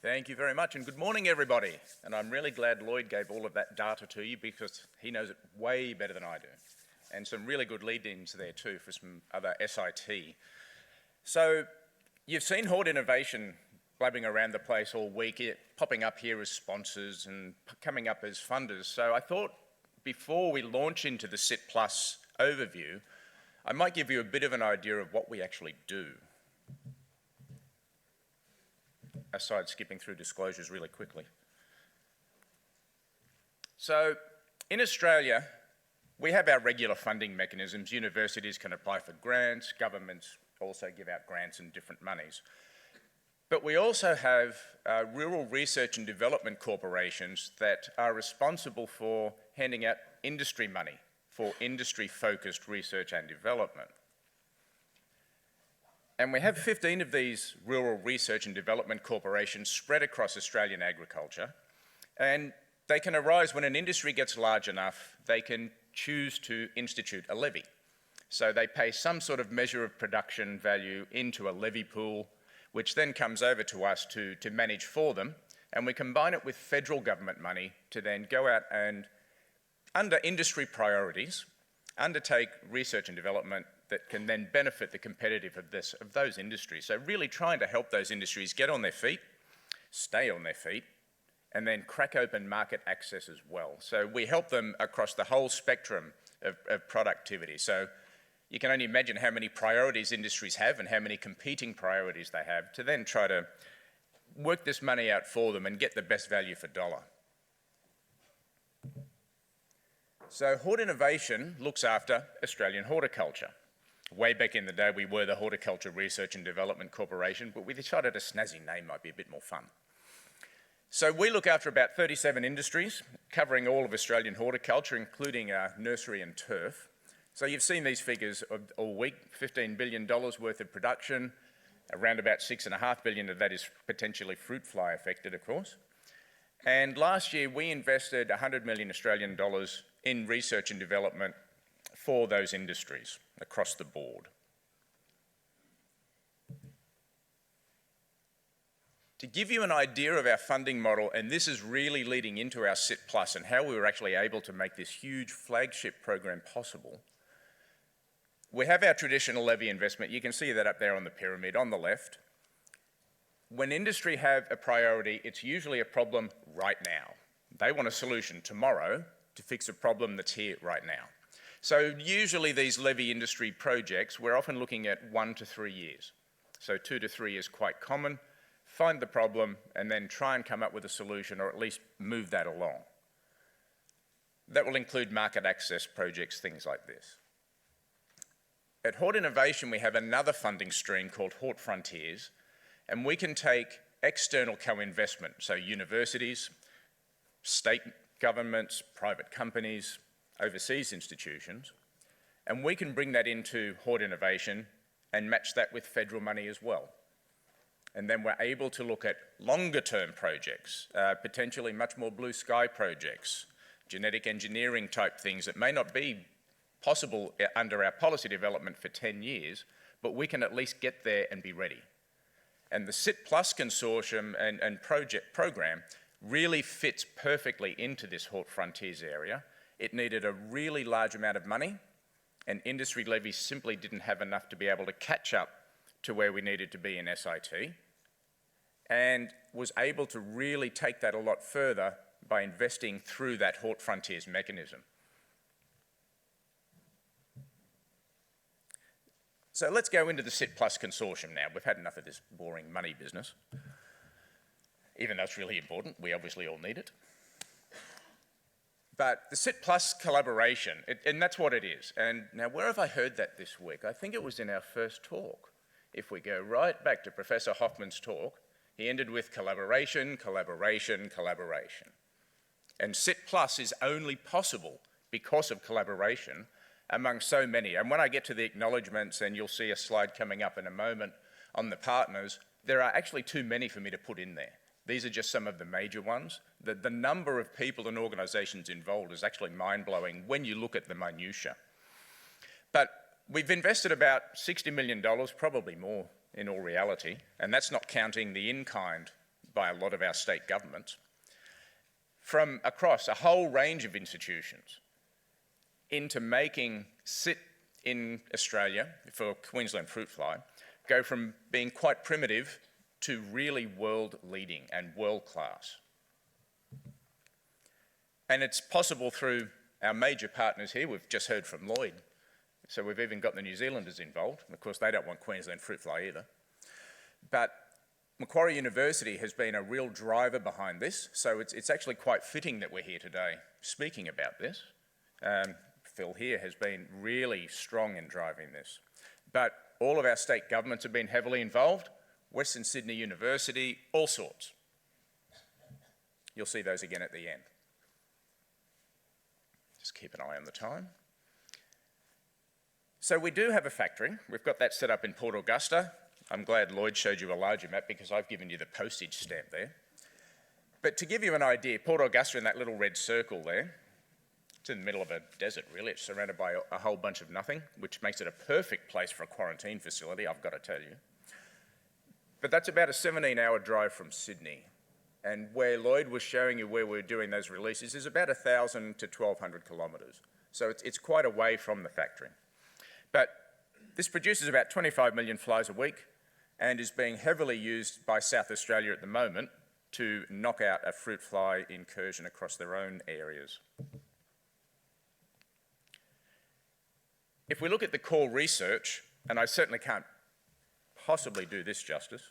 Thank you very much, and good morning, everybody. And I'm really glad Lloyd gave all of that data to you because he knows it way better than I do. And some really good lead-ins there too for some other SIT. So you've seen Hort Innovation blabbing around the place all week, popping up here as sponsors and coming up as funders. So I thought before we launch into the SITplus overview, I might give you a bit of an idea of what we actually do, aside skipping through disclosures really quickly. So in Australia, we have our regular funding mechanisms. Universities can apply for grants, governments also give out grants and different monies. But we also have rural research and development corporations that are responsible for handing out industry money for industry-focused research and development. And we have 15 of these rural research and development corporations spread across Australian agriculture. And they can arise when an industry gets large enough, they can choose to institute a levy. So they pay some sort of measure of production value into a levy pool, which then comes over to us to manage for them. And we combine it with federal government money to then go out and, under industry priorities, undertake research and development that can then benefit the competitiveness of those industries. So really trying to help those industries get on their feet, stay on their feet, and then crack open market access as well. So we help them across the whole spectrum of productivity. So you can only imagine how many priorities industries have and how many competing priorities they have to then try to work this money out for them and get the best value for dollar. So Hort Innovation looks after Australian horticulture. Way back in the day, we were the Horticulture Research and Development Corporation, but we decided a snazzy name might be a bit more fun. So we look after about 37 industries, covering all of Australian horticulture, including nursery and turf. So you've seen these figures all week, $15 billion worth of production, around about $6.5 billion of that is potentially fruit fly affected, of course. And last year, we invested 100 million Australian dollars in research and development for those industries across the board. To give you an idea of our funding model, and this is really leading into our SITplus and how we were actually able to make this huge flagship program possible, we have our traditional levy investment. You can see that up there on the pyramid on the left. When industry have a priority, it's usually a problem right now. They want a solution tomorrow to fix a problem that's here right now. So usually these levy industry projects, we're often looking at 1 to 3 years. So 2 to 3 is quite common. Find the problem and then try and come up with a solution or at least move that along. That will include market access projects, things like this. At Hort Innovation, we have another funding stream called Hort Frontiers, and we can take external co-investment, so universities, state governments, private companies, overseas institutions, and we can bring that into Hort Innovation and match that with federal money as well. And then we're able to look at longer term projects, potentially much more blue sky projects, genetic engineering type things that may not be possible under our policy development for 10 years, but we can at least get there and be ready. And the SITplus consortium and program really fits perfectly into this Hort Frontiers area. It needed a really large amount of money, and industry levies simply didn't have enough to be able to catch up to where we needed to be in SIT, and was able to really take that a lot further by investing through that Hort Frontiers mechanism. So let's go into the SITplus consortium now. We've had enough of this boring money business. Even though it's really important, we obviously all need it. But the SITplus collaboration, and that's what it is. And now where have I heard that this week? I think it was in our first talk. If we go right back to Professor Hoffman's talk, he ended with collaboration, collaboration, collaboration. And SITplus is only possible because of collaboration among so many. And when I get to the acknowledgements, and you'll see a slide coming up in a moment on the partners, there are actually too many for me to put in there. These are just some of the major ones. The number of people and organisations involved is actually mind-blowing when you look at the minutiae. But we've invested about $60 million, probably more in all reality, and that's not counting the in-kind by a lot of our state governments, from across a whole range of institutions into making SIT in Australia for Queensland fruit fly go from being quite primitive to really world-leading and world-class. And it's possible through our major partners here. We've just heard from Lloyd, so we've even got the New Zealanders involved. Of course, they don't want Queensland fruit fly either. But Macquarie University has been a real driver behind this, so it's actually quite fitting that we're here today speaking about this. Phil here has been really strong in driving this. But all of our state governments have been heavily involved, Western Sydney University, all sorts. You'll see those again at the end. Just keep an eye on the time. So we do have a factory. We've got that set up in Port Augusta. I'm glad Lloyd showed you a larger map because I've given you the postage stamp there. But to give you an idea, Port Augusta in that little red circle there, it's in the middle of a desert really. It's surrounded by a whole bunch of nothing, which makes it a perfect place for a quarantine facility, I've got to tell you. But that's about a 17-hour drive from Sydney. And where Lloyd was showing you where we're doing those releases is about 1,000 to 1,200 kilometres. So it's quite away from the factory. But this produces about 25 million flies a week and is being heavily used by South Australia at the moment to knock out a fruit fly incursion across their own areas. If we look at the core research, and I certainly can't possibly do this justice,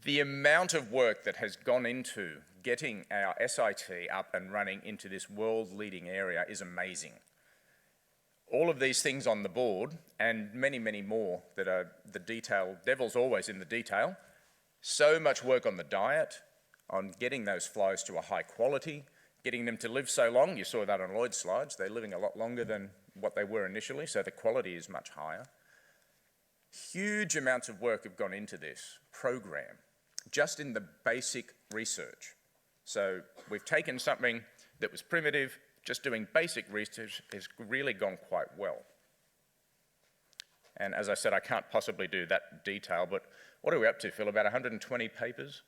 the amount of work that has gone into getting our SIT up and running into this world-leading area is amazing. All of these things on the board, and many, many more that are the detail, devil's always in the detail. So much work on the diet, on getting those flies to a high quality, getting them to live so long. You saw that on Lloyd's slides. They're living a lot longer than what they were initially, so the quality is much higher. Huge amounts of work have gone into this program, just in the basic research. So we've taken something that was primitive, just doing basic research has really gone quite well. And as I said, I can't possibly do that detail, but what are we up to, Phil? About 120 papers?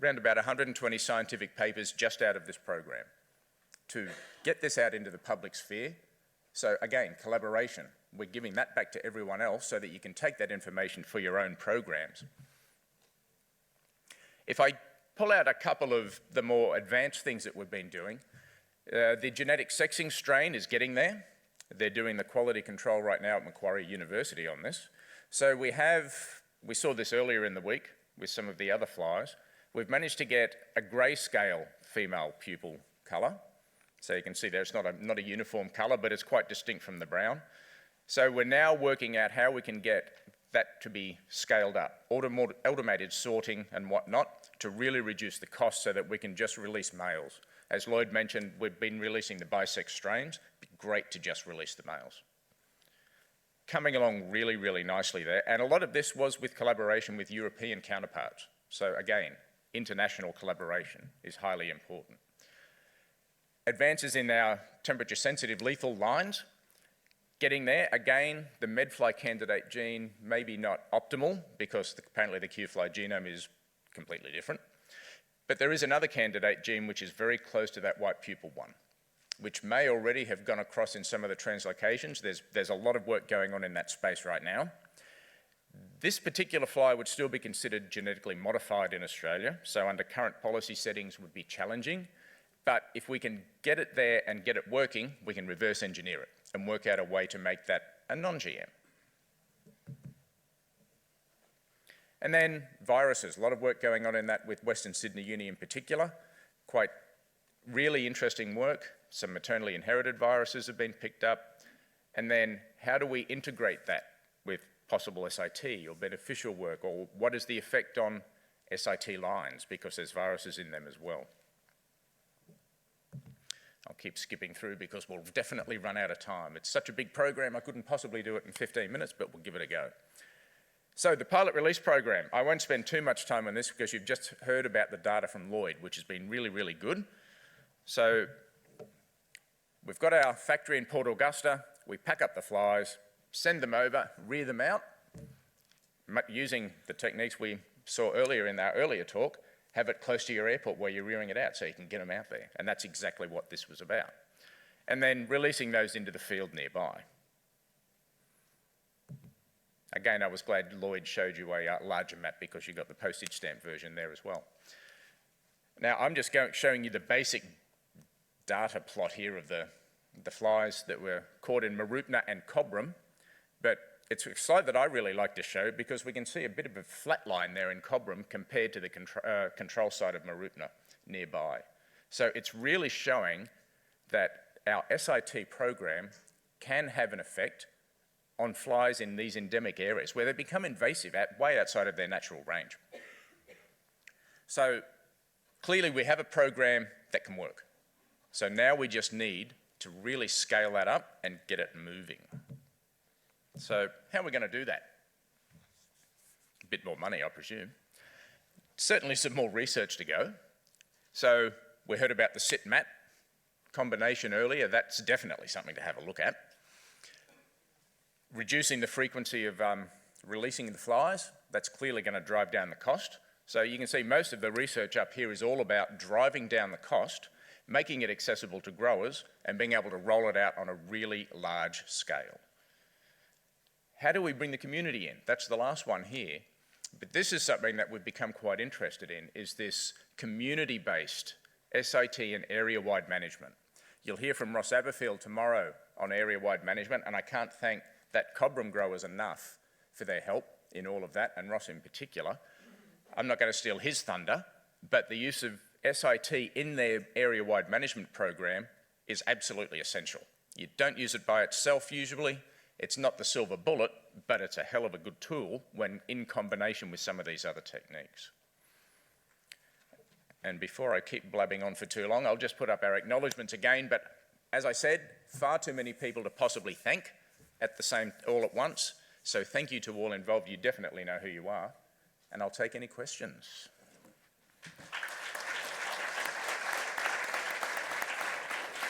Around about 120 scientific papers just out of this program to get this out into the public sphere. So again, collaboration. We're giving that back to everyone else so that you can take that information for your own programs. If I pull out a couple of the more advanced things that we've been doing, the genetic sexing strain is getting there. They're doing the quality control right now at Macquarie University on this. So we saw this earlier in the week with some of the other flies. We've managed to get a grayscale female pupil colour. So you can see there it's not a uniform colour, but it's quite distinct from the brown. So we're now working out how we can get that to be scaled up, automated sorting and whatnot, to really reduce the cost so that we can just release males. As Lloyd mentioned, we've been releasing the bisect strains. It'd be great to just release the males. Coming along really, really nicely there. And a lot of this was with collaboration with European counterparts. So again, international collaboration is highly important. Advances in our temperature-sensitive lethal lines. Getting there, again, the medfly candidate gene may be not optimal because apparently the Q-fly genome is completely different. But there is another candidate gene which is very close to that white pupil one, which may already have gone across in some of the translocations. There's a lot of work going on in that space right now. This particular fly would still be considered genetically modified in Australia, so under current policy settings would be challenging. But if we can get it there and get it working, we can reverse engineer it and work out a way to make that a non-GM. And then viruses, a lot of work going on in that with Western Sydney Uni in particular. Quite really interesting work. Some maternally inherited viruses have been picked up. And then how do we integrate that with possible SIT or beneficial work, or what is the effect on SIT lines, because there's viruses in them as well. I'll keep skipping through because we'll definitely run out of time. It's such a big program, I couldn't possibly do it in 15 minutes, but we'll give it a go. So the pilot release program, I won't spend too much time on this because you've just heard about the data from Lloyd, which has been really, really good. So we've got our factory in Port Augusta, we pack up the flies, send them over, rear them out. using the techniques we saw earlier in our earlier talk, have it close to your airport where you're rearing it out so you can get them out there. And that's exactly what this was about. And then releasing those into the field nearby. Again, I was glad Lloyd showed you a larger map because you got the postage stamp version there as well. Now, I'm just showing you the basic data plot here of the flies that were caught in Mooroopna and Cobram, but it's a slide that I really like to show because we can see a bit of a flat line there in Cobram compared to the control site of Mooroopna nearby. So it's really showing that our SIT program can have an effect on flies in these endemic areas where they become invasive way outside of their natural range. So clearly we have a program that can work. So now we just need to really scale that up and get it moving. So how are we going to do that? A bit more money, I presume. Certainly some more research to go. So we heard about the SIT-MAT combination earlier. That's definitely something to have a look at. Reducing the frequency of releasing the flies, that's clearly going to drive down the cost. So you can see most of the research up here is all about driving down the cost, making it accessible to growers, and being able to roll it out on a really large scale. How do we bring the community in? That's the last one here. But this is something that we've become quite interested in, is this community-based SIT and area-wide management. You'll hear from Ross Aberfield tomorrow on area-wide management, and I can't thank that Cobram growers enough for their help in all of that, and Ross in particular. I'm not going to steal his thunder, but the use of SIT in their area-wide management program is absolutely essential. You don't use it by itself usually. It's not the silver bullet, but it's a hell of a good tool when in combination with some of these other techniques. And before I keep blabbing on for too long, I'll just put up our acknowledgements again, but as I said, far too many people to possibly thank all at once. So thank you to all involved. You definitely know who you are. And I'll take any questions.